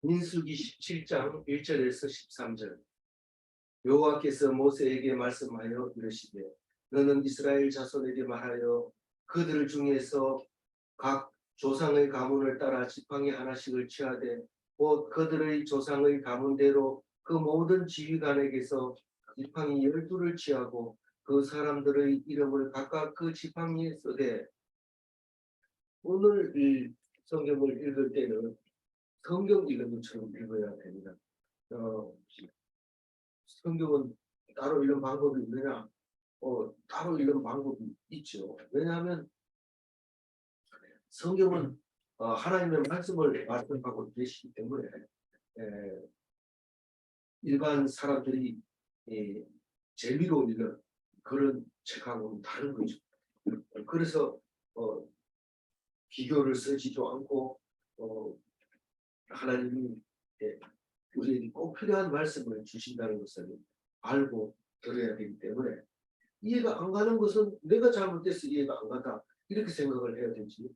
민수기 17장 1절에서 13절. 여호와께서 모세에게 말씀하여 이르시되 너는 이스라엘 자손에게 말하여 그들 중에서 각 조상의 가문을 따라 지팡이 하나씩을 취하되 곧 그들의 조상의 가문대로 그 모든 지휘관에게서 지팡이 12를 취하고 그 사람들의 이름을 각각 그 지팡이에 쓰되. 오늘 이 성경을 읽을 때는 성경 읽는 것처럼 읽어야 됩니다. 성경은 따로 읽는 방법이 있느냐? 따로 읽는 방법이 있죠. 왜냐하면 성경은 하나님의 말씀을 말씀하고 계시기 때문에 일반 사람들이 재미로 읽는 그런 책하고는 다른 거죠. 그래서 비교를 쓰지도 않고 하나님이 우리에게 꼭 필요한 말씀을 주신다는 것을 알고 들어야 되기 때문에 이해가 안 가는 것은 내가 잘못돼서 이해가 안 간다 이렇게 생각을 해야 되지.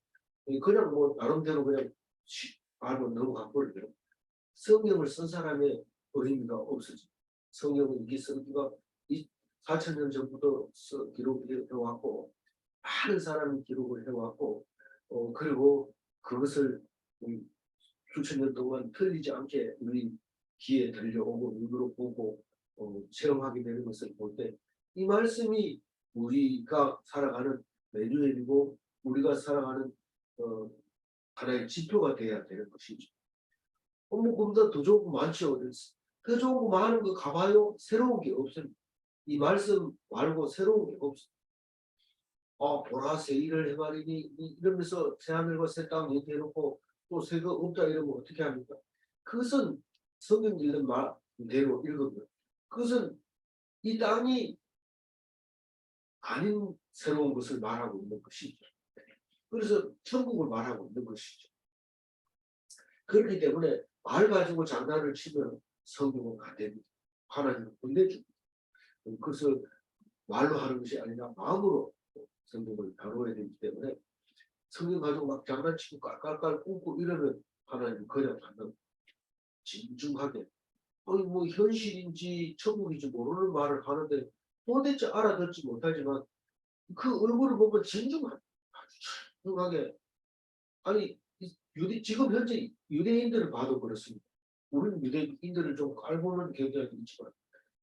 그냥 뭐 나름대로 그냥 알고 넘어가버리면 성경을 쓴 사람의 의미가 없어지. 성경은 이게 쓰기가 4,000년 전부터 기록해왔고 많은 사람이 기록을 해왔고 그리고 그것을 수천 년 동안 틀리지 않게 우리 귀에 들려오고 눈으로 보고 체험하게 되는 것을 볼 때 이 말씀이 우리가 살아가는 매뉴얼이고 우리가 살아가는 하나의 지표가 돼야 되는 것이죠. 그보다 더 좋은 거 많죠. 더 좋은 거 많은 거 가봐요. 새로운 게 없습니다. 이 말씀 말고 새로운 게 없습니다. 보라새 일을 해버리니 이러면서 새하늘과 새 땅 얘기해놓고 또 새가 없다 이러면 어떻게 합니까? 그것은 성경 읽는 말대로 읽으면 그것은 이 땅이 아닌 새로운 것을 말하고 있는 것이죠. 그래서 천국을 말하고 있는 것이죠. 그렇기 때문에 말 가지고 장난을 치면 성경은 안 됩니다. 하나님은 혼내줍니다. 그래서 말로 하는 것이 아니라 마음으로 성경을 다뤄야 되기 때문에 성경 가지고 막 장난치고 깔깔깔 꾹꾹 이러면 하나님은 그냥 하는 진중하게 뭐 현실인지 천국인지 모르는 말을 하는데 도대체 알아듣지 못하지만 그 얼굴을 보면 진중하게 아니 지금 현재 유대인들을 봐도 그렇습니다. 우리는 유대인들을 좀 깔보는 경향이 있지만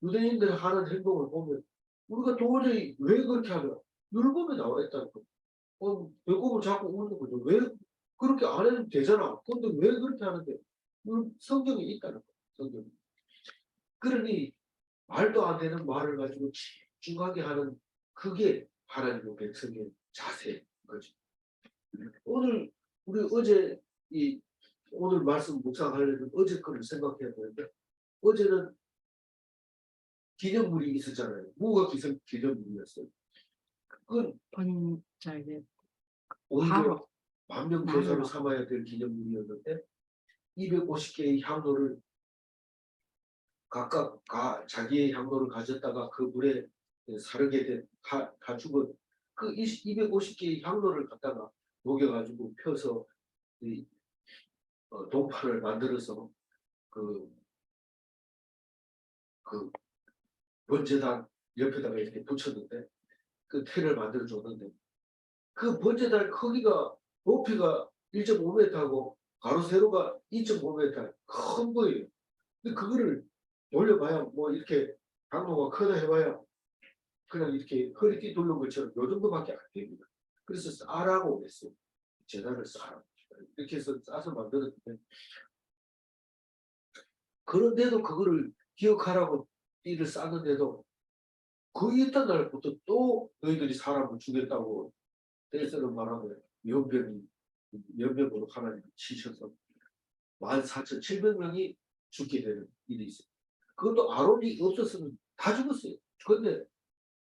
유대인들 하는 행동을 보면 우리가 도저히 왜 그렇게 하냐 율법에 나와 있다는 거예요. 배꼽을 잡고 웃는 거죠. 왜 그렇게 안 해도 되잖아. 근데 왜 그렇게 하는데 성경에 있다는 거예요. 성경에. 그러니 말도 안 되는 말을 가지고 집중하게 하는 그게 하나님의 백성의 자세인 거죠. 오늘 우리 어제 오늘 말씀 묵상하려면 어제 거를 생각해야 되는데 어제는 기념물이 있었잖아요. 뭐가 기념물이었어요? 그건 오히려 만명교사로 삼아야 될 기념물이었는데 250개의 향로를 각각 자기의 향로를 가졌다가 그 물에 사르게 된 가축은 그 250개의 향로를 갖다가 녹여가지고 펴서 동판을 만들어서 그 번제단 옆에다가 이렇게 붙였는데 그 태를 만들어 줬는데 그 번제단 크기가 높이가 1.5m하고 가로 세로가 2.5m 큰 거예요. 근데 그거를 돌려봐야 뭐 이렇게 강도가 크다 해봐야 그냥 이렇게 허리띠 돌는 것처럼 요 정도밖에 안 됩니다. 그래서 싸라고 했어요. 재단을 싸라. 이렇게 해서 싸서 만들었는데 그런데도 그거를 기억하라고 띠를 쌌는데도 그 이튿 날부터 또 너희들이 사람을 죽였다고 떼서는 말하고 연병으로 하나님을 치셔서 14,700명이 죽게 되는 일이 있어요. 그것도 아론이 없었으면 다 죽었어요. 그런데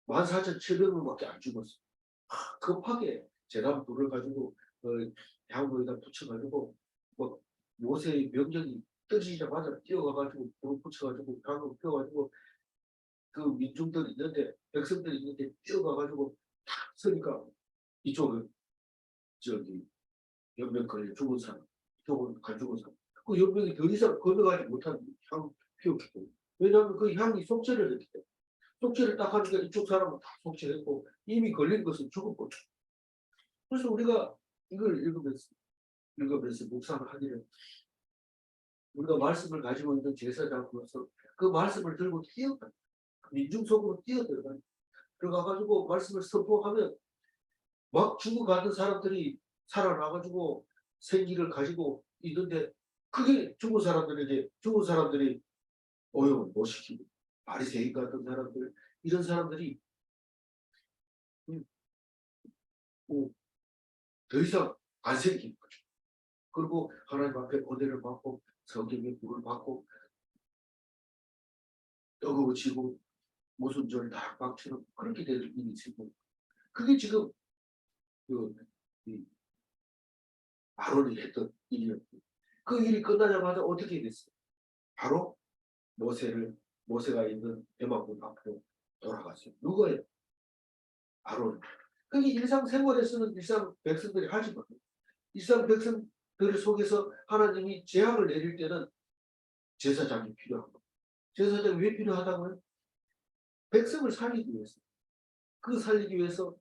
14,700명밖에 안 죽었어요. 급하게 제단 불을 가지고 향로에다 붙여가지고 뭐 모세의 명령이 떨어지자마자 뛰어가가지고 불을 붙여가지고 향로 펴가지고 그 민중들이 있는데 백성들이 있는데 뛰어가가지고 탁 서니까 이쪽은 저기 연명거리에 죽은 사람, 이쪽은 안 죽은 사람 그 연병이 더 이상 건너가지 못한 향 피웠기 때문에. 왜냐하면 그 향이 속죄를 했기 때문에. 속죄를 딱 하니까 이쪽 사람은 다 속죄했고 이미 걸린 것은 죽었거든. 그래서 우리가 이걸 읽으면서 묵상을 하기를 우리가 말씀을 가지고 있는 제사장으로서 그 말씀을 들고 뛰어가 민중 속으로 뛰어들어가 들어가가지고 말씀을 선포하면 막 죽어가는 사람들이 살아나가지고 생기를 가지고 있는데 그게 죽은 사람들이 오용을 못 시키고 바리새인 같은 사람들 이런 사람들이 더 이상 안 생기는 거죠. 그리고 하나님 앞에 고대를 받고 성경의 불을 받고 뜨거워지고 무슨 절닭박처럼 그렇게 되는 일이 있고 그게 지금 그 아론이 했던 일이었고 그 일이 끝나자마자 어떻게 됐어요? 바로 모세가 있는 대망군 앞으로 돌아갔어요. 누가요? 아론. 그게 일상생활에서는 일상 백성들이 하지만 일상 백성들 속에서 하나님이 재앙을 내릴 때는 제사장이 필요합니다. 제사장이 왜 필요하다고요? 백성을 살리기 위해서. 그 살리기 위해서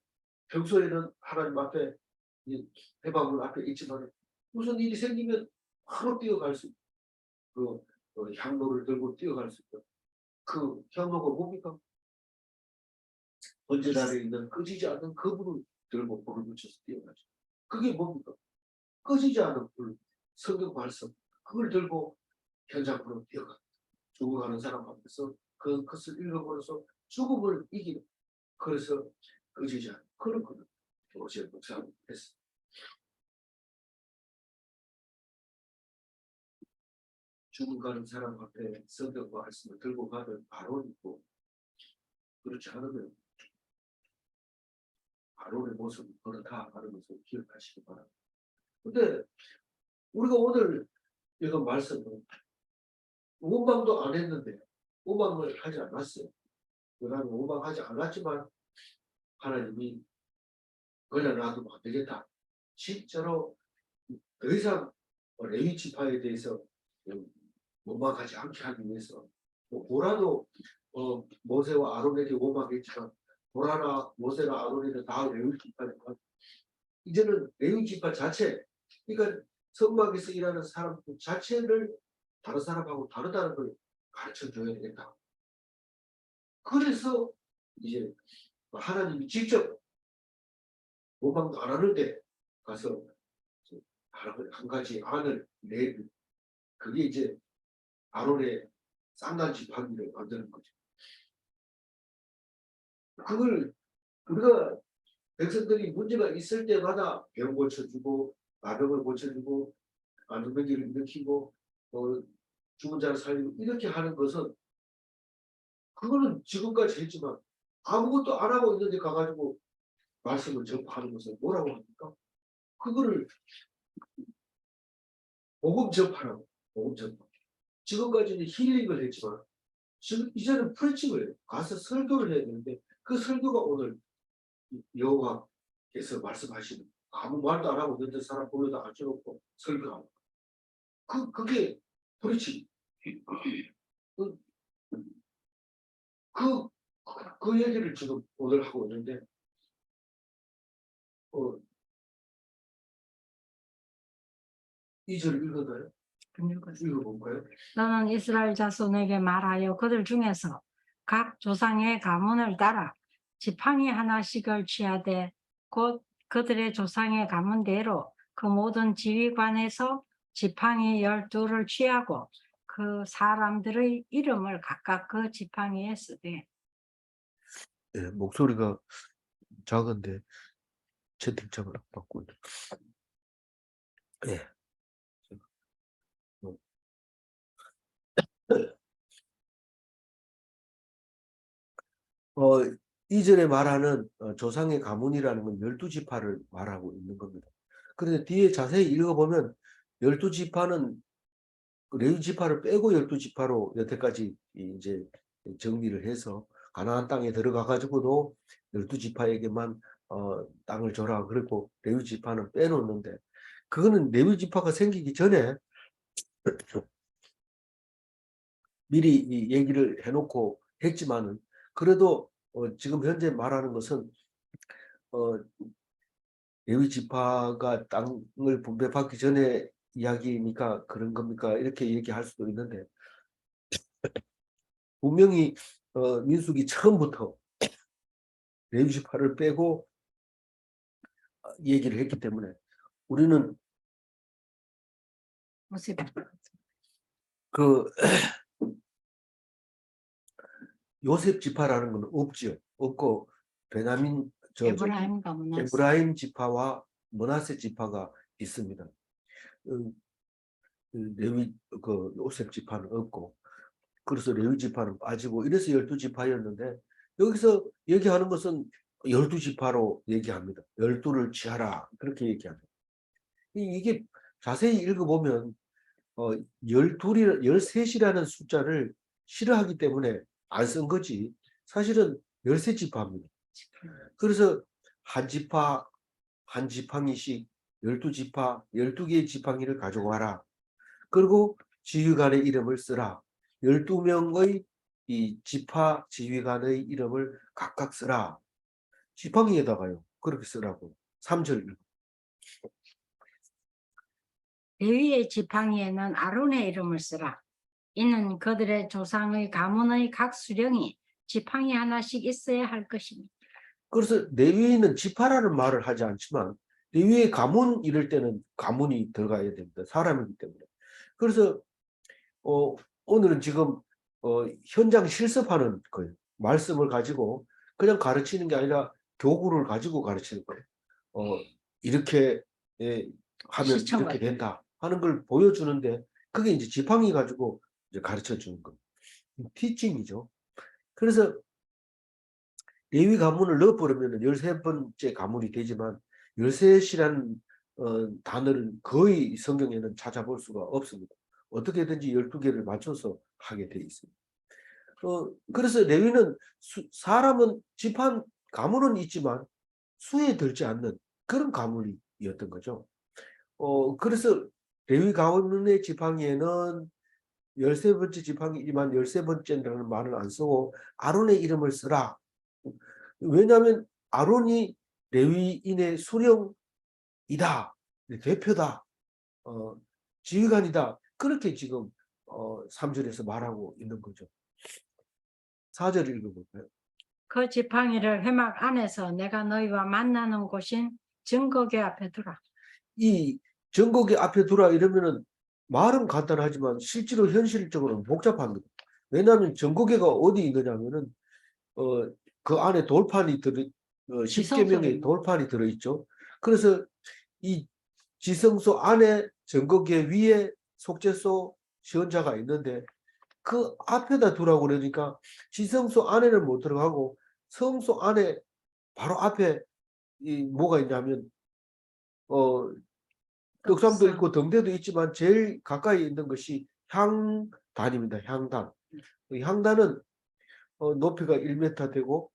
평소에는 하나님 앞에 대방문 앞에 있지만 무슨 일이 생기면 바로 뛰어갈 수 있고 향로를 들고 뛰어갈 수 있고 그 향로가 뭡니까? 번제 아래 있는 꺼지지 않는 그 불을 들고 불을 붙여서 뛰어가죠. 그게 뭡니까? 꺼지지 않는 불, 성경 말씀 그걸 들고 현장으로 뛰어가 죽어가는 사람 앞에서 그것을 읽어버려서 죽음을 이기는 그래서 꺼지지 않는 그런 거는 어제 묵상했습니다. 죽어가는 사람 앞에 성경과 말씀을 들고 가면 바로 있고 그렇지 않으면 아론의 모습을 버릇하는 것을 기억하시기 바랍니다. 근데 우리가 오늘 이건 말씀은 원망도 안 했는데 원망을 하지 않았어요. 그러나 원망하지 않았지만 하나님이 그냥 놔두면 안 되겠다. 실제로 더 이상 레위 지파에 대해서 원망하지 않게 하기 위해서 보라도 모세와 아론에게 원망했지만 보라나 모세나 아론에게 다 레위 지파니까 이제는 레위 지파 자체 그러니까 성막에서 일하는 사람 자체를 다른 사람하고 다르다는 걸 가르쳐 줘야 되겠다. 그래서 이제 하나님이 직접 원망도 안 하는데 가서 한 가지 안을 내 그게 이제 아론의 쌍단지 파기를 만드는 거죠. 그걸 우리가 백성들이 문제가 있을 때마다 병 고쳐주고 마병을 고쳐주고 안전병기를 일으키고 죽은 자를 살리고 이렇게 하는 것은 그거는 지금까지 했지만 아무것도 안 하고 있는데 가가지고 말씀을 전파하는 것은 뭐라고 합니까? 그거를 복음 전파라고 복음 전파. 지금까지는 힐링을 했지만 지금 이제는 프리칭을 해요. 가서 설교를 해야 되는데 그 설교가 오늘 여호와께서 말씀하시는 아무 말도 안 하고 있는데 사람 보여다 앉혀놓고 설교하고 그게 프리칭. 그, 그 얘기를 지금 오늘 하고 있는데 이 절 읽었나요? 읽어볼까요? 너는 이스라엘 자손에게 말하여 그들 중에서 각 조상의 가문을 따라 지팡이 하나씩을 취하되 곧 그들의 조상의 가문대로 그 모든 지휘관에서 지팡이 12를 취하고 그 사람들의 이름을 각각 그 지팡이에 쓰되. 네, 목소리가 작은데 채팅창을 안 받고 있네. 네. 이 절에 말하는 조상의 가문이라는 건 12지파를 말하고 있는 겁니다. 그런데 뒤에 자세히 읽어보면 12지파는 레위 지파를 빼고 12지파로 여태까지 이제 정리를 해서 가나안 땅에 들어가 가지고도 12지파에게만 땅을 줘라 그리고 레위 지파는 빼놓는데 그거는 레위 지파가 생기기 전에 미리 이 얘기를 해놓고 했지만은 그래도 지금 현재 말하는 것은 레위 지파가 땅을 분배받기 전에 이야기니까 그런 겁니까? 이렇게 얘기할 수도 있는데 분명히 민수기 처음부터 레위 지파를 빼고 얘기를 했기 때문에 우리는 모습. 그 요셉 지파라는 건 없지요. 없고 베냐민 에브라임 가문에 에브라임 지파와 므낫세 지파가 있습니다. 레위 그 요셉 지파는 없고 그래서 레위 지파는 빠지고 이래서 12지파였는데 여기서 얘기하는 것은 12지파로 얘기합니다. 12를 취하라 그렇게 얘기합니다. 이게 자세히 읽어보면 13이라는 숫자를 싫어하기 때문에 안 쓴 거지 사실은 13지파입니다. 그래서 한 지파 한 지팡이씩 12지파 12개의 지팡이를 가져와라. 그리고 지휘관의 이름을 쓰라. 12명의 이 지파 지휘관의 이름을 각각 쓰라. 지팡이에다가요. 그렇게 쓰라고. 3절. 레위의 지팡이에는 아론의 이름을 쓰라. 이는 그들의 조상의 가문의 각 수령이 지팡이 하나씩 있어야 할 것이니. 그래서 레위는 지파라는 말을 하지 않지만 레위의 가문 이럴 때는 가문이 들어가야 됩니다. 사람이기 때문에. 그래서 오늘은 지금 현장 실습하는 거예요. 말씀을 가지고 그냥 가르치는 게 아니라 교구를 가지고 가르치는 거예요. 이렇게 하면 이렇게 된다 하는 걸 보여주는데 그게 이제 지팡이 가지고 이제 가르쳐 주는 거예요. 티칭이죠. 그래서 레위 가문을 넣어버리면 13번째 가문이 되지만 13이라는 단어를 거의 성경에는 찾아볼 수가 없습니다. 어떻게든지 12개를 맞춰서 하게 돼 있습니다. 그래서 레위는 사람은 집한 가문은 있지만 수에 들지 않는 그런 가문이었던 거죠. 그래서 레위 가문의 지팡이에는 13번째 지팡이지만 13번째라는 말을 안 쓰고 아론의 이름을 쓰라. 왜냐하면 아론이 레위인의 수령이다. 대표다. 지휘관이다. 그렇게 지금 3절에서 말하고 있는 거죠. 4절 읽어볼까요? 그 지팡이를 회막 안에서 내가 너희와 만나는 곳인 증거궤 앞에 두라. 이 증거궤 앞에 두라 이러면은 말은 간단하지만 실제로 현실적으로는 복잡합니다. 왜냐하면 증거궤가 어디 있느냐면은 그 안에 돌판이 10계명의 돌판이 들어있죠. 그래서 이 지성소 안에 증거궤 위에 속죄소 시언자가 있는데 그 앞에다 두라고 그러니까 지성소 안에는 못 들어가고 성소 안에 바로 앞에 뭐가 있냐면 떡상도 있고 등대도 있지만 제일 가까이 있는 것이 향단입니다. 향단. 향단은 높이가 1m 되고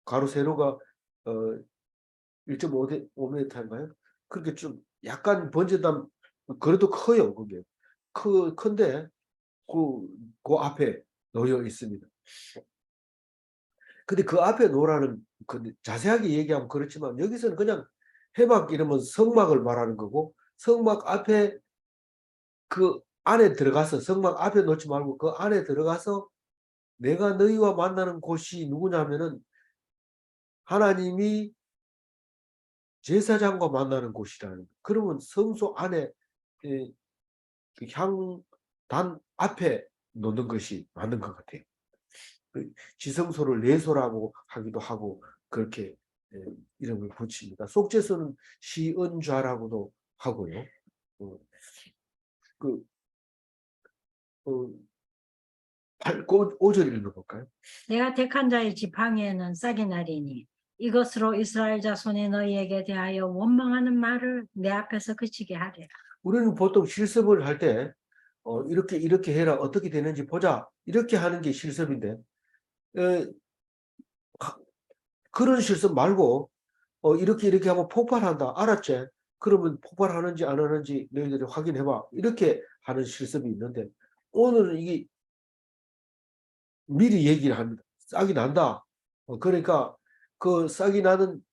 가로 세로가 1.5m인가요? 그렇게 좀 약간 번제단 그래도 커요. 그게 큰데 그 앞에 놓여 있습니다. 근데 그 앞에 놓으라는 자세하게 얘기하면 그렇지만 여기서는 그냥 해막 이러면 성막을 말하는 거고 성막 앞에 그 안에 들어가서 성막 앞에 놓지 말고 그 안에 들어가서 내가 너희와 만나는 곳이 누구냐면은 하나님이 제사장과 만나는 곳이라는 거예요. 그러면 성소 안에 그 향단 앞에 놓는 것이 맞는 것 같아요. 지성소를 내소라고 하기도 하고 그렇게 이름을 붙입니다. 속죄소는 시은좌라고도 하고요. 그 5절 읽어볼까요? 내가 택한 자의 지팡이에는 싹이 나리니 이것으로 이스라엘 자손이 너희에게 대하여 원망하는 말을 내 앞에서 그치게 하리라. 우리는 보통 실습을 할 때 이렇게 해라 어떻게 되는지 보자 이렇게 하는 게 실습인데 그런 실습 말고 이렇게 하면 폭발한다 알았지? 그러면 폭발하는지 안 하는지 너희들이 확인해봐. 이렇게 하는 실습이 있는데 오늘은 이게 미리 얘기를 합니다. 싹이 난다. 그러니까 그 싹이 나는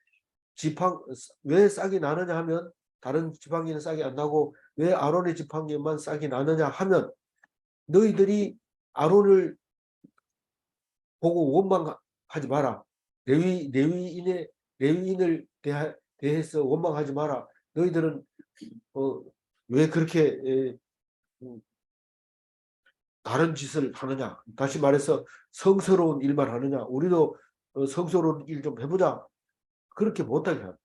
지팡 왜 싹이 나느냐 하면 다른 지팡이는 싹이 안 나고 왜 아론의 지팡이만 싹이 나느냐 하면 너희들이 아론을 보고 원망하지 마라. 레위인을 대해서 원망하지 마라. 너희들은 왜 그렇게 다른 짓을 하느냐. 다시 말해서 성스러운 일만 하느냐. 우리도 성스러운 일 좀 해보자. 그렇게 못하게 합니다.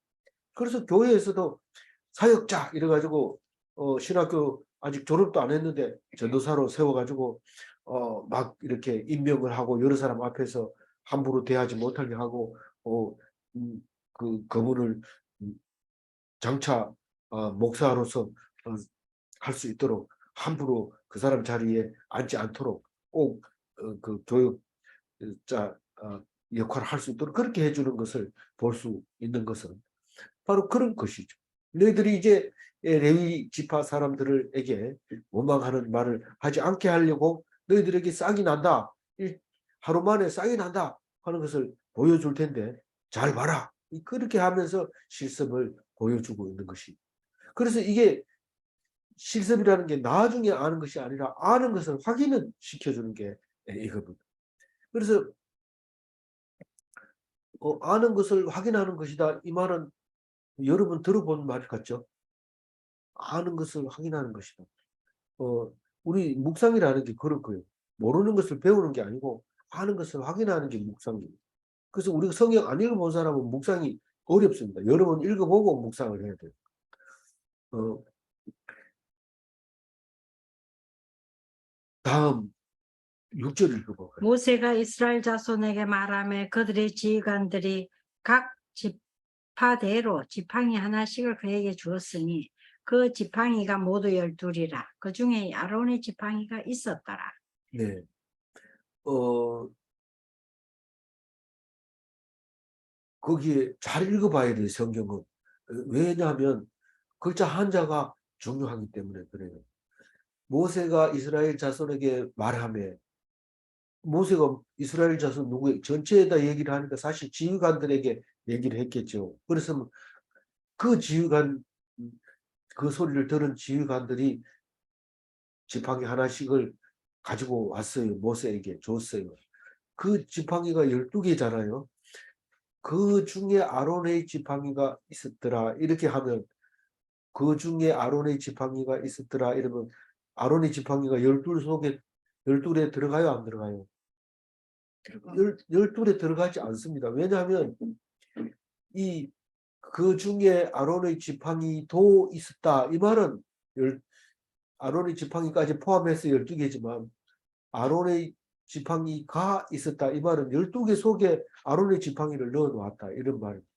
그래서 교회에서도 사역자 이래가지고 신학교 아직 졸업도 안 했는데 전도사로 세워가지고 막 이렇게 임명을 하고 여러 사람 앞에서 함부로 대하지 못하게 하고 그분을 장차 목사로서 할 수 있도록 함부로 그 사람 자리에 앉지 않도록 꼭 그 교육자 역할을 할 수 있도록 그렇게 해주는 것을 볼 수 있는 것은 바로 그런 것이죠. 너희들이 이제 레위 지파 사람들에게 원망하는 말을 하지 않게 하려고 너희들에게 싹이 난다. 하루 만에 싹이 난다 하는 것을 보여줄 텐데 잘 봐라. 그렇게 하면서 실습을 보여주고 있는 것이. 그래서 이게 실습이라는 게 나중에 아는 것이 아니라 아는 것을 확인을 시켜주는 게 이거거든요. 그래서 아는 것을 확인하는 것이다. 이 말은 여러분 들어본 말 같죠? 아는 것을 확인하는 것이다. 우리 묵상이라는 게 그럴 거예요. 모르는 것을 배우는 게 아니고 아는 것을 확인하는 게 묵상입니다. 그래서 우리가 성경 안 읽어본 사람은 묵상이 어렵습니다. 여러 번 읽어보고 묵상을 해야 돼요. 다음 6절 읽어볼까요? 모세가 이스라엘 자손에게 말하며 그들의 지휘관들이 각 지파대로 지팡이 하나씩을 그에게 주었으니 그 지팡이가 모두 12이라. 그 중에 아론의 지팡이가 있었더라. 네. 거기에 잘 읽어봐야 돼요, 성경은. 왜냐하면 글자 한자가 중요하기 때문에 그래요. 모세가 이스라엘 자손에게 말하며 모세가 이스라엘 자손 누구 전체에다 얘기를 하니까 사실 지휘관들에게 얘기를 했겠죠. 그래서 그 지휘관 그 소리를 들은 지휘관들이 지팡이 하나씩을 가지고 왔어요. 모세에게 줬어요. 그 지팡이가 12개잖아요. 그 중에 아론의 지팡이가 있었더라. 이렇게 하면 그 중에 아론의 지팡이가 있었더라. 이러면 아론의 지팡이가 12 속에 12에 들어가요? 안 들어가요? 12에 들어가지 않습니다. 왜냐하면 그 중에 아론의 지팡이도 있었다. 이 말은 아론의 지팡이까지 포함해서 12개지만 아론의 지팡이가 있었다. 이 말은 12개 속에 아론의 지팡이를 넣어 놓았다. 이런 말입니다.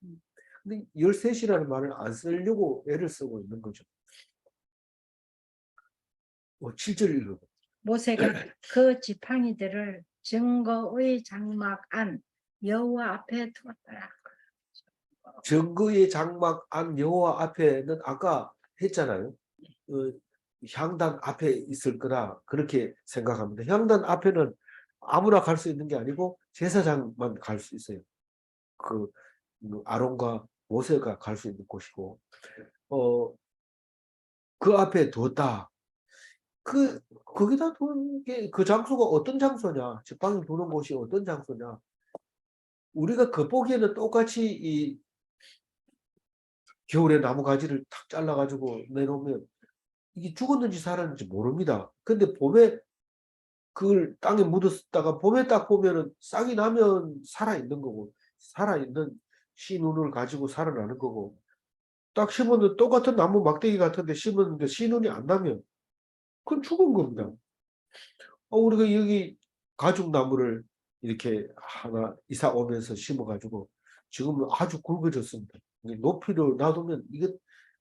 근데 13이라는 말을 안 쓰려고 애를 쓰고 있는 거죠. 7절 읽어. 모세가 그 지팡이들을 증거의 장막 안 여호와 앞에 두었더라. 증거의 장막 안 여호와 앞에는 아까 했잖아요. 향단 앞에 있을 거라 그렇게 생각합니다. 향단 앞에는 아무나 갈 수 있는 게 아니고 제사장만 갈 수 있어요. 그 아론과 모세가 갈 수 있는 곳이고 그 앞에 뒀다. 거기다 두는 게 그 장소가 어떤 장소냐? 지팡이 두는 곳이 어떤 장소냐? 우리가 겉보기에는 똑같이 이 겨울에 나무 가지를 탁 잘라가지고 내놓으면 이게 죽었는지 살았는지 모릅니다. 근데 봄에 그걸 땅에 묻었다가 봄에 딱 보면은 싹이 나면 살아있는 거고 살아있는 씨눈을 가지고 살아나는 거고 딱 심었는데 똑같은 나무 막대기 같은데 심었는데 씨눈이 안 나면 그건 죽은 겁니다. 우리가 여기 가죽나무를 이렇게 하나 이사 오면서 심어가지고 지금은 아주 굵어졌습니다. 높이를 놔두면 이게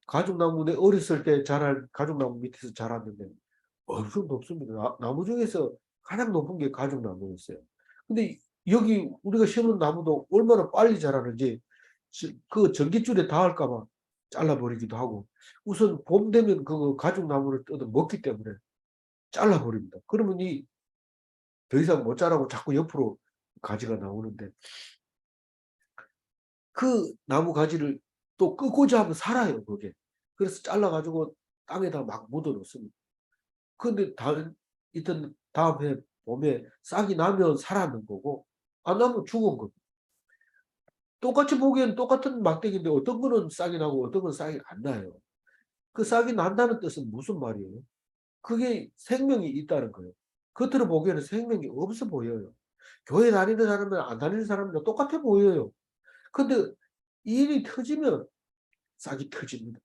가죽나무 내 어렸을 때 자란 가죽나무 밑에서 자랐는데 엄청 높습니다. 나무 중에서 가장 높은 게 가죽나무였어요. 근데 여기 우리가 심은 나무도 얼마나 빨리 자라는지 그 전깃줄에 닿을까 봐 잘라버리기도 하고 우선 봄 되면 그 가죽 나무를 뜯어 먹기 때문에 잘라버립니다. 그러면 이 더 이상 못 자라고 자꾸 옆으로 가지가 나오는데 그 나무 가지를 또 끄고자 하면 살아요, 그게. 그래서 잘라가지고 땅에다 막 묻어 놓습니다. 근데 이떤 다음 해 봄에 싹이 나면 살아는 거고 안 나면 죽은 겁니다. 똑같이 보기에는 똑같은 막대기인데 어떤 거는 싹이 나고 어떤 건 싹이 안 나요. 그 싹이 난다는 뜻은 무슨 말이에요? 그게 생명이 있다는 거예요. 겉으로 보기에는 생명이 없어 보여요. 교회 다니는 사람이나 안 다니는 사람이나 똑같아 보여요. 근데 일이 터지면 싹이 터집니다.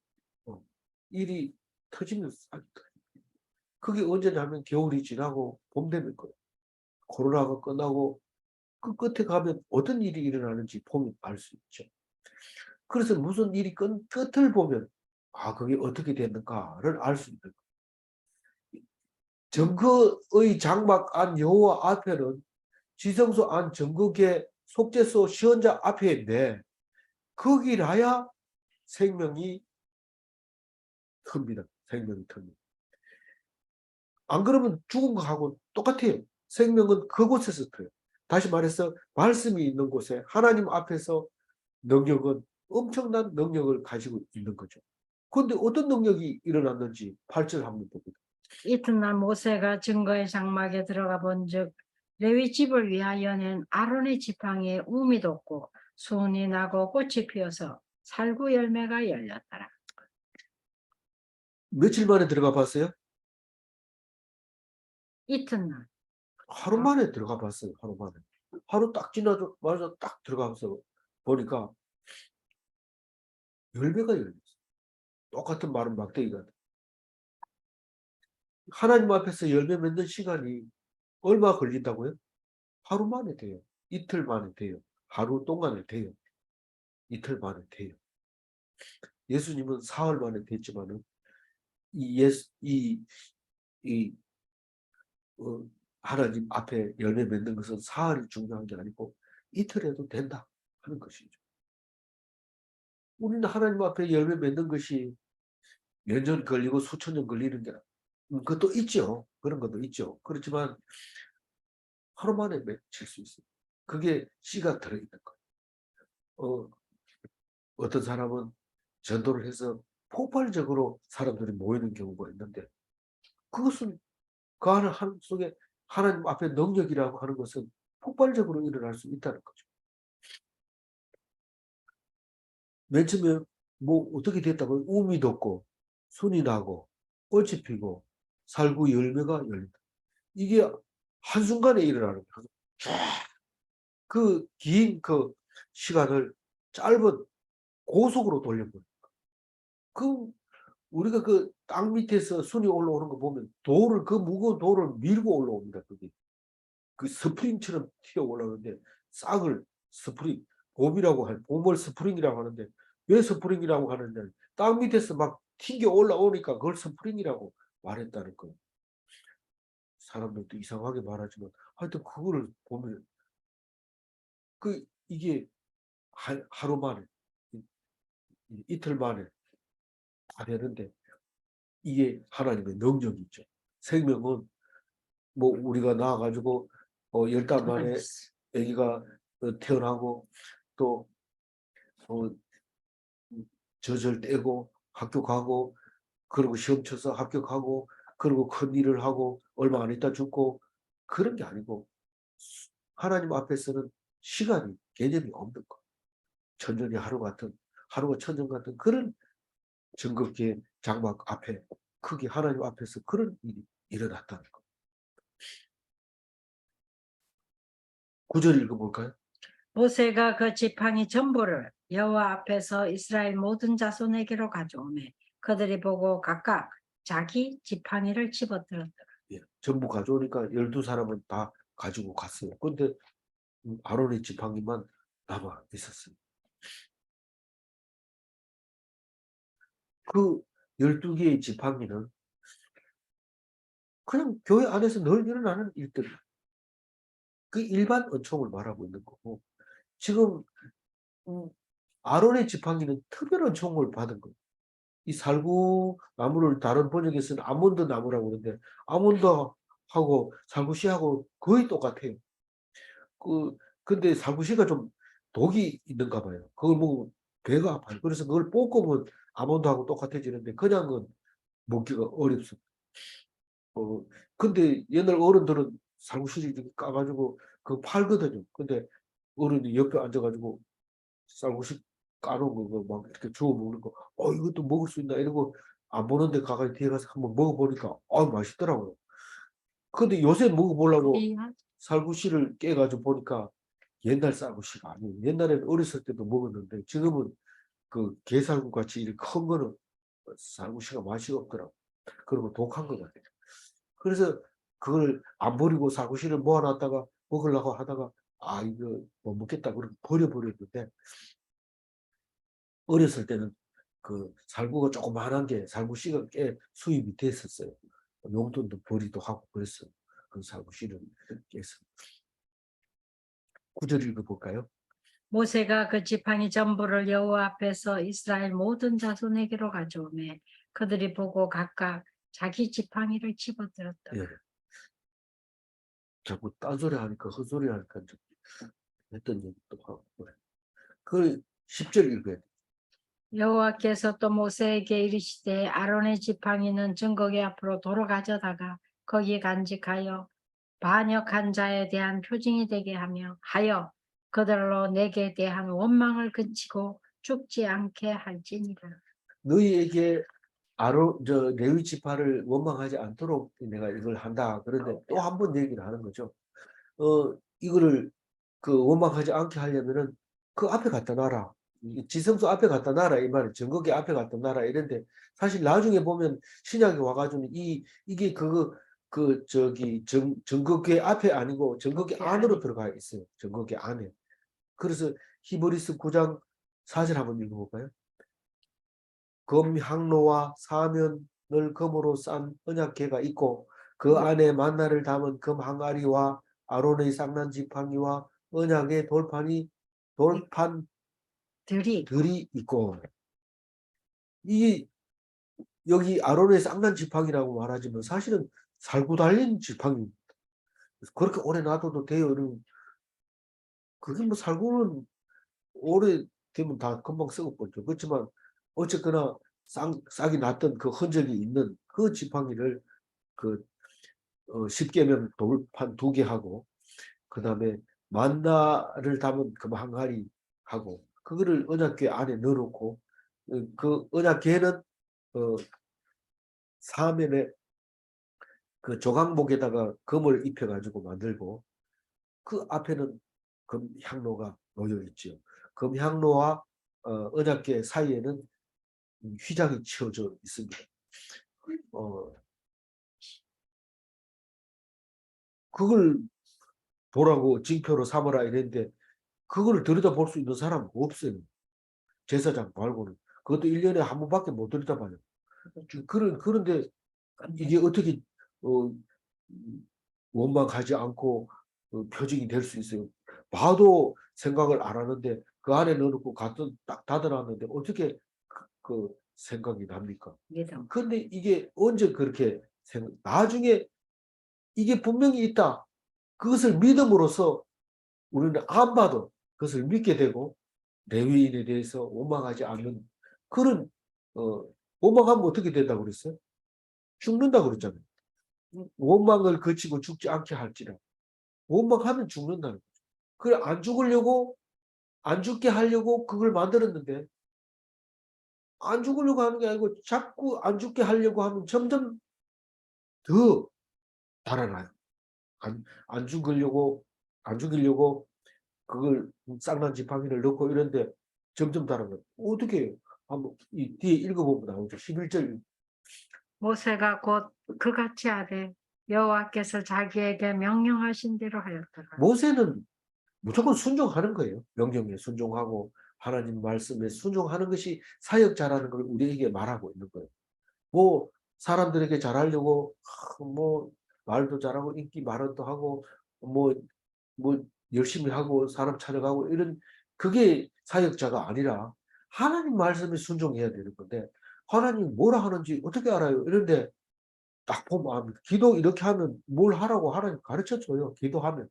일이 터지면 싹이 터집니다. 그게 언제냐면 겨울이 지나고 봄 되면 거예요. 코로나가 끝나고 그 끝에 가면 어떤 일이 일어나는지 보면 알 수 있죠. 그래서 무슨 일이 끝을 보면 아 그게 어떻게 됐는가를 알 수 있는 거예요. 정거의 장막 안 여호와 앞에는 지성소 안 정거계 속죄소 시언자 앞에인데 거기라야 생명이 틉니다. 생명이 틉니다. 안 그러면 죽은 거하고 똑같아요. 생명은 그곳에서 터요. 다시 말해서 말씀이 있는 곳에 하나님 앞에서 능력은 엄청난 능력을 가지고 있는 거죠. 그런데 어떤 능력이 일어났는지 8절 한번 봅니다. 이튿날 모세가 증거의 장막에 들어가 본즉 레위 집을 위하여 낸 아론의 지팡이에 움이 돋고 수은이 나고 꽃이 피어서 살구 열매가 열렸더라. 며칠 만에 들어가 봤어요? 이튿날 하루 만에 들어가 봤어요. 하루 만에. 하루 딱 지나자마자 딱 들어가서 보니까 열매가 열렸어요. 똑같은 마른 막대기가. 하나님 앞에서 열매 맺는 시간이 얼마 걸린다고요? 하루 만에 돼요. 이틀 만에 돼요. 하루 동안에 돼요. 이틀 만에 돼요. 예수님은 사흘 만에 됐지만은 이 하나님 앞에 열매 맺는 것은 사흘이 중요한 게 아니고 이틀에도 된다 하는 것이죠. 우리는 하나님 앞에 열매 맺는 것이 몇 년 걸리고 수천 년 걸리는 게 그것도 있죠. 그런 것도 있죠. 그렇지만 하루 만에 맺힐 수 있어요. 그게 씨가 들어있는 거예요. 어떤 사람은 전도를 해서 폭발적으로 사람들이 모이는 경우가 있는데 그것은 그 안에 속에 하나님 앞에 능력이라고 하는 것은 폭발적으로 일어날 수 있다는 거죠. 맨 처음에 뭐 어떻게 됐다고 움이 돋고 순이 나고 꽃이 피고 살구 열매가 열린다. 이게 한순간에 일어나는 거예요. 그 긴 그 시간을 짧은 고속으로 돌려버려요. 그 우리가 그 땅 밑에서 순이 올라오는 거 보면 그 무거운 돌을 밀고 올라옵니다. 그게. 그 스프링처럼 튀어 올라오는데 싹을 봄을 스프링이라고 하는데 왜 스프링이라고 하는데 땅 밑에서 막 튕겨 올라오니까 그걸 스프링이라고 말했다는 거예요. 사람들도 이상하게 말하지만 하여튼 그거를 보면 이게 하루 만에 이틀 만에 다 되는데 이게 하나님의 능력이 있죠. 생명은 뭐 우리가 나와가지고 10달 만에 아기가 태어나고 또 젖을 떼고 학교 가고 그리고 시험 쳐서 합격하고 그리고 큰 일을 하고 얼마 안 있다 죽고 그런 게 아니고 하나님 앞에서는 시간이 개념이 없는 거. 천년이 하루가 천년 같은 그런 정극기의 장막 앞에 크게 하나님 앞에서 그런 일이 일어났다는 거. 9절 읽어볼까요? 모세가 그 지팡이 전부를 여호와 앞에서 이스라엘 모든 자손에게로 가져오매 그들이 보고 각각 자기 지팡이를 집어들었더라. 예, 전부 가져오니까 12사람은 다 가지고 갔어요. 그런데 아론의 지팡이만 남아 있었어요. 그 12개의 지팡이는 그냥 교회 안에서 늘 일어나는 일들. 그 일반 은총을 말하고 있는 거고 지금 아론의 지팡이는 특별한 총을 받은 거예요. 이 살구 나무를 다른 번역에서는 아몬드 나무라고 그러는데 아몬드하고 살구씨하고 거의 똑같아요. 근데 살구씨가 좀 독이 있는가 봐요. 그걸 먹으면 배가 아파요. 그래서 그걸 볶으면 아몬드하고 똑같아지는데 그냥은 먹기가 어렵습니다. 근데 옛날 어른들은 살구씨를 이렇게 까가지고 그거 팔거든요. 근데 어른이 옆에 앉아가지고 쌀국수 까놓은 거 막 이렇게 주워 먹는 거, 이것도 먹을 수 있나 이러고 안 보는데 가까이 뒤에 가서 한번 먹어보니까 맛있더라고요. 근데 요새 먹어보려고 귀한 쌀국수를 깨가지고 보니까 옛날 쌀국수가 아니에요. 옛날에 어렸을 때도 먹었는데 지금은 그 게살국 같이 이렇게 큰 거는 쌀국수가 맛이 없더라고. 그리고 독한 것 같아요. 그래서 그걸 안 버리고 쌀국수를 모아놨다가 먹으려고 하다가 이거 못 먹겠다 그러고 버려버렸는데 어렸을 때는 그 살구가 조그만한 게 살구씨가 꽤 수입이 됐었어요. 용돈도 벌이도 하고 그랬어요. 그 살구씨를 깨서. 구절 읽어볼까요? 모세가 그 지팡이 전부를 여호와 앞에서 이스라엘 모든 자손에게로 가져오매 그들이 보고 각각 자기 지팡이를 집어들었더라. 예. 자꾸 딴소리 하니까 헛소리 하니까 좀 했던 얘기도 하고. 그 10절 읽어야 돼. 여호와께서 또 모세에게 이르시되 아론의 지팡이는 증거궤 앞으로 도로 가져다가 거기에 간직하여 반역한 자에 대한 표징이 되게 하여 그들로 내게 대한 원망을 그치고 죽지 않게 할지니라. 너희에게 레위 지파를 원망하지 않도록 내가 이걸 한다. 그런데 또 한 번 얘기를 하는 거죠. 이거를 그 원망하지 않게 하려면은 그 앞에 갖다 놔라. 지성소 앞에 갖다 놔라. 이 말은 증거궤 앞에 갖다 놔라. 이런데 사실 나중에 보면 신약에 와가지고 이게 증거궤 앞에 아니고 증거궤 안으로 들어가 있어요. 증거궤 안에. 그래서 히브리서 9장 4절 한번 읽어볼까요? 금향로와 사면을 금으로 싼 언약궤가 있고 그 안에 만나를 담은 금 항아리와 아론의 쌍난 지팡이와 언약의 돌판들이 있고 이 여기 아론의 쌍난 지팡이라고 말하지만 사실은 살고 달린 지팡이 그렇게 오래 놔둬도 돼요. 그게 뭐 살고는 오래 되면 다 금방 썩어버죠. 그렇지만 어쨌거나 싹이 났던 그 흔적이 있는 그 지팡이를 그 10계명 돌판 2개 하고 그 다음에 만나를 담은 그 항아리 하고 그거를 언약궤 안에 넣어놓고 그 언약궤는 사면에 그 조각목에다가 금을 입혀가지고 만들고 그 앞에는 금향로가 놓여 있죠. 금향로와 언약궤 사이에는 휘장이 치어져 있습니다. 그걸 보라고 징표로 삼으라 이랬는데 그걸 들여다볼 수 있는 사람은 없어요. 제사장 말고는. 그것도 1년에 한 번밖에 못 들여다봐요. 그런데 이게 어떻게 원망하지 않고 표징이 될 수 있어요. 봐도 생각을 안 하는데 그 안에 넣어놓고 딱 닫아놨는데 어떻게 그 생각이 납니까? 근데 이게 언제 그렇게 나중에 이게 분명히 있다. 그것을 믿음으로써 우리는 안 봐도 그것을 믿게 되고 레위인에 대해서 원망하지 않는 그런 원망하면 어떻게 된다고 그랬어요? 죽는다고 그랬잖아요. 원망을 거치고 죽지 않게 할지라. 원망하면 죽는다는 거죠. 그래 안 죽게 하려고 그걸 만들었는데 안 죽으려고 하는 게 아니고 자꾸 안 죽게 하려고 하면 점점 더 달아나요. 안 죽이려고 그걸 쌍난 지팡이를 넣고 이런데 점점 달아나요. 어떻게 해요? 한번 이 뒤에 읽어보면 나오죠. 11절. 모세가 곧 그같이 하되 여호와께서 자기에게 명령하신 대로 하였더라. 모세는 무조건 순종하는 거예요. 명령에 순종하고 하나님 말씀에 순종하는 것이 사역자라는 걸 우리에게 말하고 있는 거예요. 뭐 사람들에게 잘하려고 뭐 말도 잘하고 인기 말도 하고 뭐 열심히 하고 사람 찾아가고 그게 사역자가 아니라 하나님 말씀에 순종해야 되는 건데 하나님 뭐라 하는지 어떻게 알아요? 이런데 딱 보면 압니다. 기도 이렇게 하면 뭘 하라고 하나님 가르쳐 줘요. 기도하면.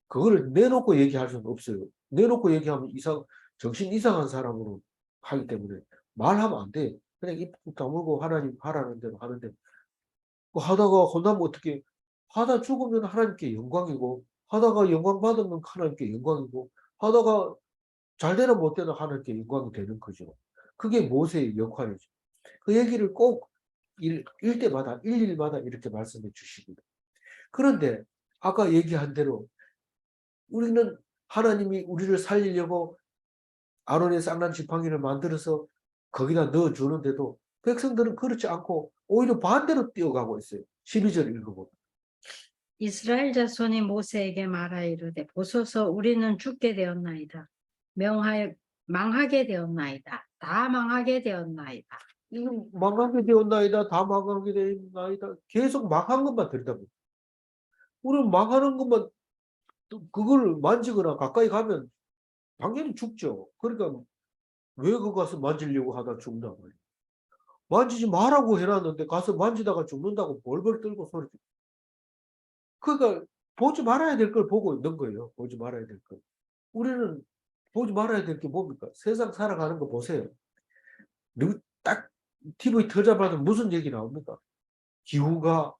그거를 내놓고 얘기할 수는 없어요. 내놓고 얘기하면 정신 이상한 사람으로 하기 때문에 말하면 안 돼. 그냥 입 다물고 하나님 하라는 대로 하는데 그 하다가 혼나면 어떻게 하다 죽으면 하나님께 영광이고 하다가 영광 받으면 하나님께 영광이고 하다가 잘 되나 못 되나 하나님께 영광이 되는 거죠. 그게 모세의 역할이죠. 그 얘기를 꼭 일때마다 일일마다 이렇게 말씀해 주십니다. 그런데 아까 얘기한 대로 우리는 하나님이 우리를 살리려고 아론의 쌍난 지팡이를 만들어서 거기다 넣어주는데도 백성들은 그렇지 않고 오히려 반대로 뛰어가고 있어요. 12절 읽어보면. 이스라엘 자손이 모세에게 말하 이르되 보소서 우리는 죽게 되었나이다. 망하게 되었나이다. 다 망하게 되었나이다. 이건 망하게 되었나이다. 다 망하게 되었나이다. 계속 망한 것만 들여다보고 우리는 망하는 것만 또 그걸 만지거나 가까이 가면 당연히 죽죠. 그러니까 왜 그거 가서 만지려고 하다 죽나 말이에요. 만지지 말라고 해놨는데 가서 만지다가 죽는다고 벌벌 떨고 소리. 그러니까 보지 말아야 될 걸 보고 있는 거예요. 보지 말아야 될 걸. 우리는 보지 말아야 될 게 뭡니까? 세상 살아가는 거 보세요. 딱 TV 틀자마자 무슨 얘기 나옵니까? 기후가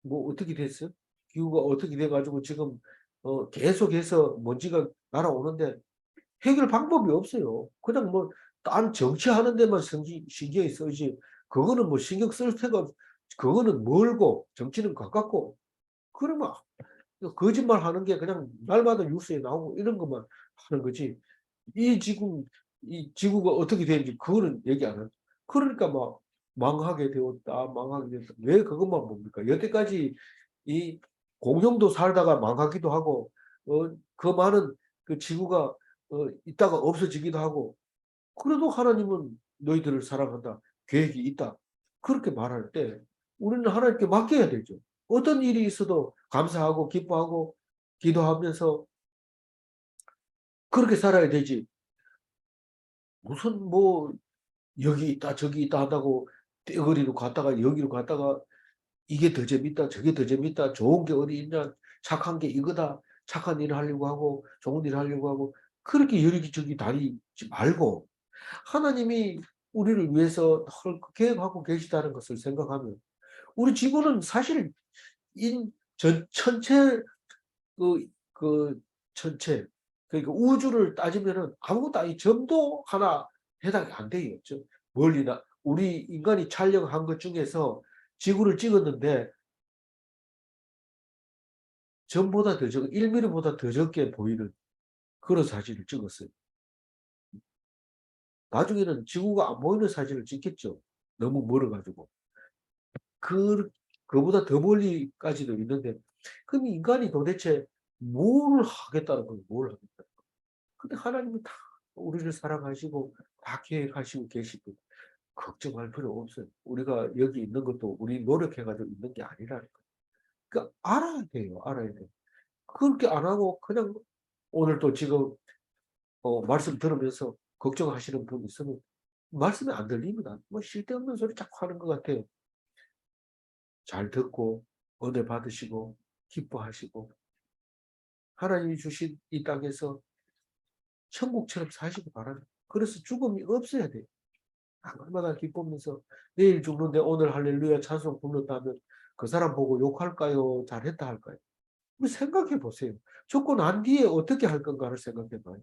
뭐 어떻게 됐어요? 기후가 어떻게 돼가지고 지금 계속해서 먼지가 날아오는데 해결 방법이 없어요. 그냥 뭐 딴 정치하는 데만 신경이 쓰지 그거는 뭐 신경 쓸 새가 그거는 멀고 정치는 가깝고 그러면 거짓말 하는 게 그냥 날마다 뉴스에 나오고 이런 것만 하는 거지 이 지구가 어떻게 되는지 그거는 얘기 안 하죠. 그러니까 막 망하게 되었다 망하게 되었다 왜 그것만 봅니까? 여태까지 이 공룡도 살다가 망하기도 하고 그 많은 그 지구가 있다가 없어지기도 하고 그래도 하나님은 너희들을 사랑한다. 계획이 있다. 그렇게 말할 때 우리는 하나님께 맡겨야 되죠. 어떤 일이 있어도 감사하고 기뻐하고 기도하면서 그렇게 살아야 되지. 무슨 뭐 여기 있다 저기 있다 한다고 떼거리로 갔다가 여기로 갔다가 이게 더 재밌다 저게 더 재밌다 좋은 게 어디 있냐 착한 게 이거다 착한 일을 하려고 하고 좋은 일을 하려고 하고 그렇게 여기저기 다니지 말고 하나님이 우리를 위해서 계획하고 계시다는 것을 생각하면 우리 지구는 사실 전체 그 전체 그러니까 우주를 따지면은 아무것도 아니 점도 하나 해당이 안 돼요. 멀리나 우리 인간이 촬영한 것 중에서 지구를 찍었는데 점보다 더 적, 1mm보다 더 적게 보이는 그런 사진을 찍었어요. 나중에는 지구가 안 보이는 사진을 찍겠죠. 너무 멀어가지고. 그보다 더 멀리까지도 있는데, 그럼 인간이 도대체 뭘 하겠다는 거예요? 뭘 하겠다. 근데 하나님은 다 우리를 사랑하시고, 다 계획하시고 계시고, 걱정할 필요 없어요. 우리가 여기 있는 것도 우리 노력해가지고 있는 게 아니라는 거예요. 그러니까 알아야 돼요. 알아야 돼요. 그렇게 안 하고 그냥 오늘 또 지금 말씀 들으면서 걱정하시는 분 있으면 말씀이 안 들립니다. 뭐 쓸데없는 소리 자꾸 하는 것 같아요. 잘 듣고 은혜 받으시고 기뻐하시고 하나님이 주신 이 땅에서 천국처럼 사시기 바랍니다. 그래서 죽음이 없어야 돼요. 얼마나 기쁘면서 내일 죽는데 오늘 할렐루야 찬송 불렀다면 그 사람 보고 욕할까요? 잘했다 할까요? 생각해 보세요. 죽고 난 뒤에 어떻게 할 건가를 생각해 봐요.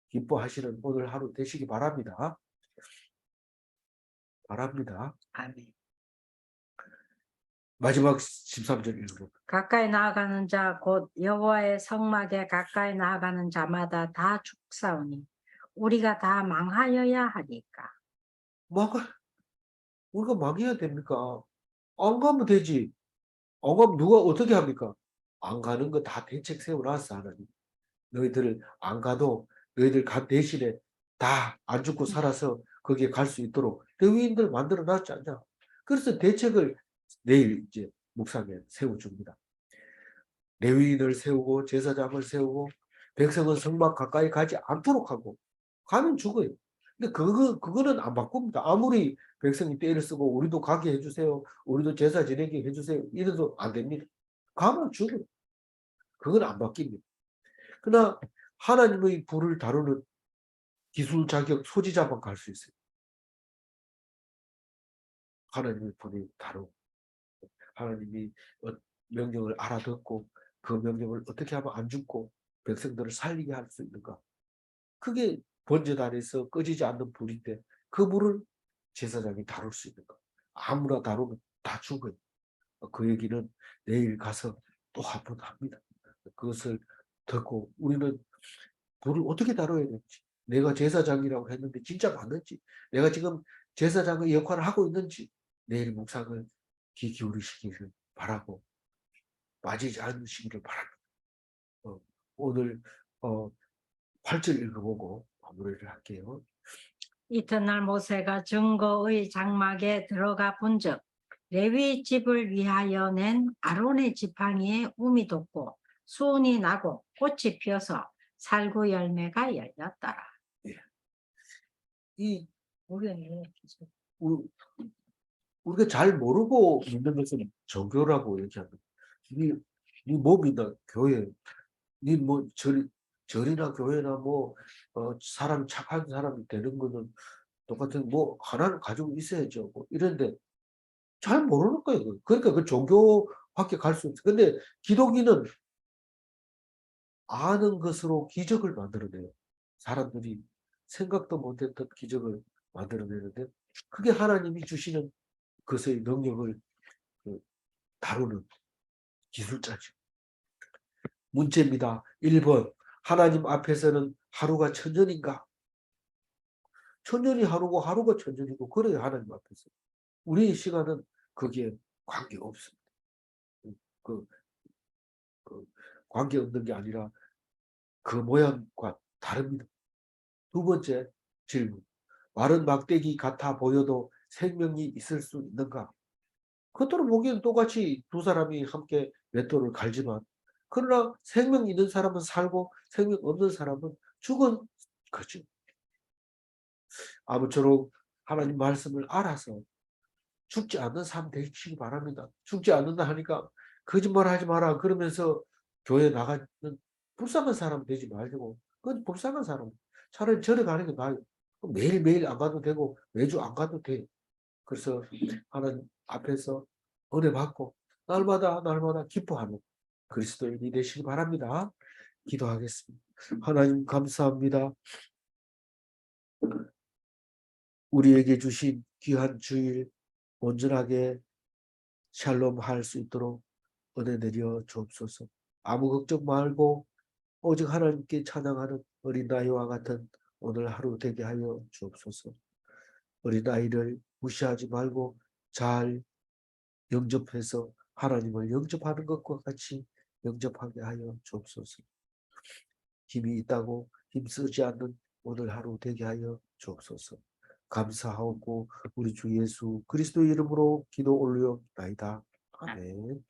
기뻐하시는 오늘 하루 되시기 바랍니다. 바랍니다. 아멘. 마지막 13절 읽어볼까요? 가까이 나아가는 자 곧 여호와의 성막에 가까이 나아가는 자마다 다 죽사오니 우리가 다 망하여야 하니까. 우리가 망해야 됩니까? 안 가면 되지. 안 가면 누가 어떻게 합니까? 안 가는 거 다 대책 세워놨어 하나님. 너희들을 안 가도 너희들 간 대신에 다 안 죽고 살아서 거기에 갈 수 있도록 레위인들 만들어 놨지 않냐. 그래서 대책을 내일 이제 묵상에 세워줍니다. 레위인을 세우고 제사장을 세우고 백성은 성막 가까이 가지 않도록 하고 가면 죽어요. 근데 그거는 안 바꿉니다. 아무리 백성이 떼를 쓰고 우리도 가게 해주세요. 우리도 제사 지내게 해주세요. 이래도 안 됩니다. 가면 죽어요. 그건 안 바뀝니다. 그러나 하나님의 불을 다루는 기술 자격 소지자만 갈 수 있어요. 하나님의 불을 다루고 하나님이 명령을 알아듣고 그 명령을 어떻게 하면 안 죽고 백성들을 살리게 할 수 있는가. 그게 번제단에서 꺼지지 않는 불인데 그 불을 제사장이 다룰 수 있는가. 아무나 다루면 다 죽어요. 그 얘기는 내일 가서 또 한 번 합니다. 그것을 듣고 우리는 불을 어떻게 다뤄야 될지, 내가 제사장이라고 했는데 진짜 맞는지, 내가 지금 제사장의 역할을 하고 있는지 내일 묵상을 귀 기울이시기를 바라고 빠지지 않으시기를 바랍니다. 오늘 8절 읽어보고 마무리를 할게요. 이튿날 모세가 증거의 장막에 들어가 본즉 레위 집을 위하여 낸 아론의 지팡이에 움이 돋고 수온이 나고 꽃이 피어서 살구 열매가 열렸더라. 이 우리 우리가 잘 모르고 믿는 것은 종교라고 얘기합니다. 네 몸이나 교회, 네뭐 절이나 교회나 뭐 사람 착한 사람이 되는 거는 똑같은 뭐 하나는 가지고 있어야죠. 뭐 이런데 잘 모르는 거예요. 그러니까 그 종교밖에 갈 수 없어요. 근데 기독인은 아는 것으로 기적을 만들어내요. 사람들이 생각도 못했던 기적을 만들어내는데 그게 하나님이 주시는 것의 능력을 다루는 기술자죠. 문제입니다. 1번. 하나님 앞에서는 하루가 천년인가? 천년이 하루고 하루가 천년이고 그래요. 하나님 앞에서. 우리의 시간은 거기에 관계없습니다. 그, 관계없는 게 아니라 그 모양과 다릅니다. 두 번째 질문. 마른 막대기 같아 보여도 생명이 있을 수 있는가? 겉으로 보기엔 똑같이 두 사람이 함께 맷돌을 갈지만 그러나 생명 있는 사람은 살고 생명 없는 사람은 죽은 거죠. 아무쪼록 하나님 말씀을 알아서 죽지 않는 삶 되시기 바랍니다. 죽지 않는다 하니까 거짓말하지 마라 그러면서 교회 나가는 불쌍한 사람 되지 말고 그건 불쌍한 사람. 차라리 절에 가는 게 나아요. 매일매일 안 가도 되고 매주 안 가도 돼. 그래서 하나님 앞에서 은혜 받고 날마다 기뻐하는 그리스도인이 되시기 바랍니다. 기도하겠습니다. 하나님 감사합니다. 우리에게 주신 귀한 주일 온전하게 샬롬할 수 있도록 은혜 내려 주옵소서. 아무 걱정 말고 오직 하나님께 찬양하는 어린아이와 같은 오늘 하루 되게 하여 주옵소서. 어린아이를 무시하지 말고 잘 영접해서 하나님을 영접하는 것과 같이 영접하게 하여 주옵소서. 힘이 있다고 힘쓰지 않는 오늘 하루 되게 하여 주옵소서. 감사하고 우리 주 예수 그리스도 이름으로 기도 올려나이다. 아멘.